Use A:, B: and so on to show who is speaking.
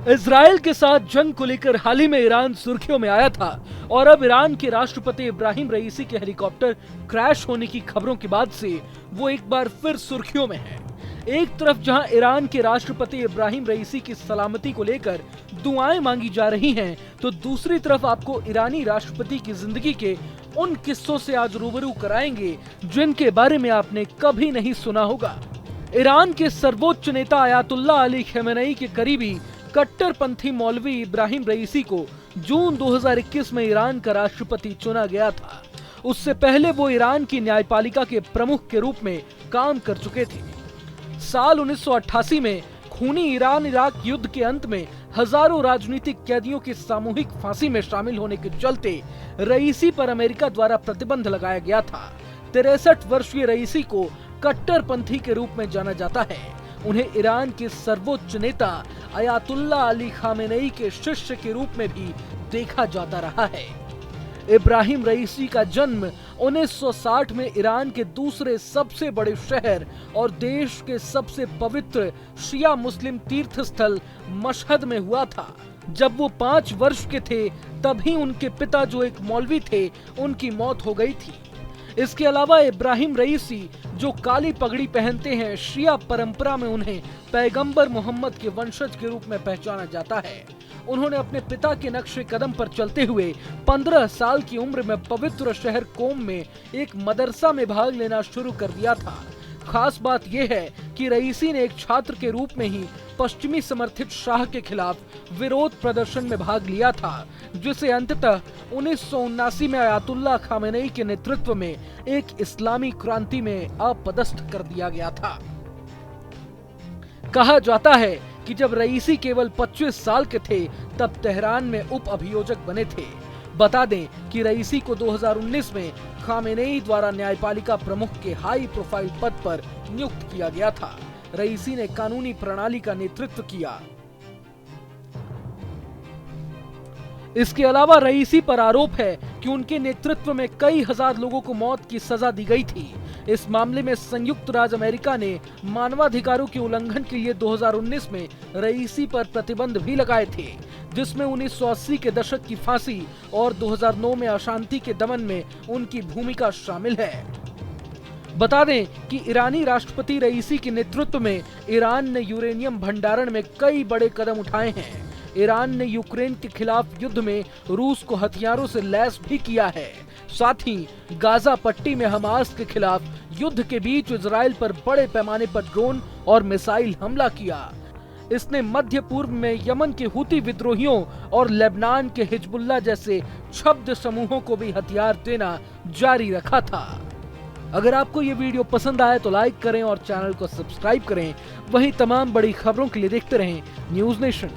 A: Israel के साथ जंग को लेकर हाल ही में ईरान सुर्खियों में आया था और अब ईरान के राष्ट्रपति इब्राहिम रईसी के हेलीकॉप्टर क्रैश होने की खबरों के बाद से वो एक बार फिर सुर्खियों में है। एक तरफ जहां ईरान के राष्ट्रपति इब्राहिम रईसी की सलामती को लेकर दुआएं मांगी जा रही हैं, तो दूसरी तरफ आपको ईरानी राष्ट्रपति की जिंदगी के उन किस्सों से आज रूबरू कराएंगे जिनके बारे में आपने कभी नहीं सुना होगा। ईरान के सर्वोच्च नेता अयातुल्लाह अली खमेनेई के करीबी कट्टरपंथी मौलवी इब्राहिम रईसी को जून 2021 में ईरान का राष्ट्रपति चुना गया था। उससे पहले वो ईरान की न्यायपालिका के प्रमुख के रूप में काम कर चुके थे। साल 1988 में खूनी ईरान इराक युद्ध के अंत में हजारों राजनीतिक कैदियों की सामूहिक फांसी में शामिल होने के चलते रईसी पर अमेरिका द्वारा प्रतिबंध लगाया गया था। 63 वर्षीय रईसी को कट्टरपंथी के रूप में जाना जाता है। उन्हें ईरान के सर्वोच्च नेता अयातुल्लाह अली खामेनेई के शिष्य के रूप में भी देखा जाता रहा है। इब्राहिम रईसी का जन्म 1960 में ईरान के दूसरे सबसे बड़े शहर और देश के सबसे पवित्र शिया मुस्लिम तीर्थ स्थल मशहद में हुआ था। जब वो 5 वर्ष के थे तभी उनके पिता जो एक मौलवी थे उनकी मौत हो गई थी। इसके अलावा इब्राहिम रईसी जो काली पगड़ी पहनते हैं, शिया परंपरा में उन्हें पैगंबर मोहम्मद के वंशज के रूप में पहचाना जाता है। उन्होंने अपने पिता के नक्शे कदम पर चलते हुए 15 साल की उम्र में पवित्र शहर कोम में एक मदरसा में भाग लेना शुरू कर दिया था। खास बात यह है कि रईसी ने एक छात्र के रूप में ही पश्चिमी समर्थित शाह के खिलाफ विरोध प्रदर्शन में भाग लिया था, जिसे अंततः 1979 में अयातुल्लाह खामेनेई के नेतृत्व में एक इस्लामी क्रांति में अपदस्थ कर दिया गया था। कहा जाता है कि जब रईसी केवल 25 साल के थे तब तेहरान में उप अभियोजक बने थे। बता दें कि रईसी को 2019 में खामेनेई द्वारा न्यायपालिका प्रमुख के हाई प्रोफाइल पद पर नियुक्त किया गया था। रईसी ने कानूनी प्रणाली का नेतृत्व किया। इसके अलावा रईसी पर आरोप है कि उनके नेतृत्व में कई हजार लोगों को मौत की सजा दी गई थी। इस मामले में संयुक्त राज्य अमेरिका ने मानवाधिकारों के उल्लंघन के लिए 2019 में रईसी पर प्रतिबंध भी लगाए थे, जिसमें 1980 के दशक की फांसी और 2009 में अशांति के दमन में उनकी भूमिका शामिल है। बता दें कि ईरानी राष्ट्रपति रईसी के नेतृत्व में ईरान ने यूरेनियम भंडारण में कई बड़े कदम उठाए हैं। ईरान ने यूक्रेन के खिलाफ युद्ध में रूस को हथियारों से लैस भी किया है। साथ ही गाजा पट्टी में हमास के खिलाफ युद्ध के बीच इजराइल पर बड़े पैमाने पर ड्रोन और मिसाइल हमला किया। इसने मध्य पूर्व में यमन के हुती विद्रोहियों और लेबनान के हिजबुल्लाह जैसे छद्म समूहों को भी हथियार देना जारी रखा था। अगर आपको ये वीडियो पसंद आए तो लाइक करें और चैनल को सब्सक्राइब करें। वहीं तमाम बड़ी खबरों के लिए देखते रहें न्यूज़ नेशन।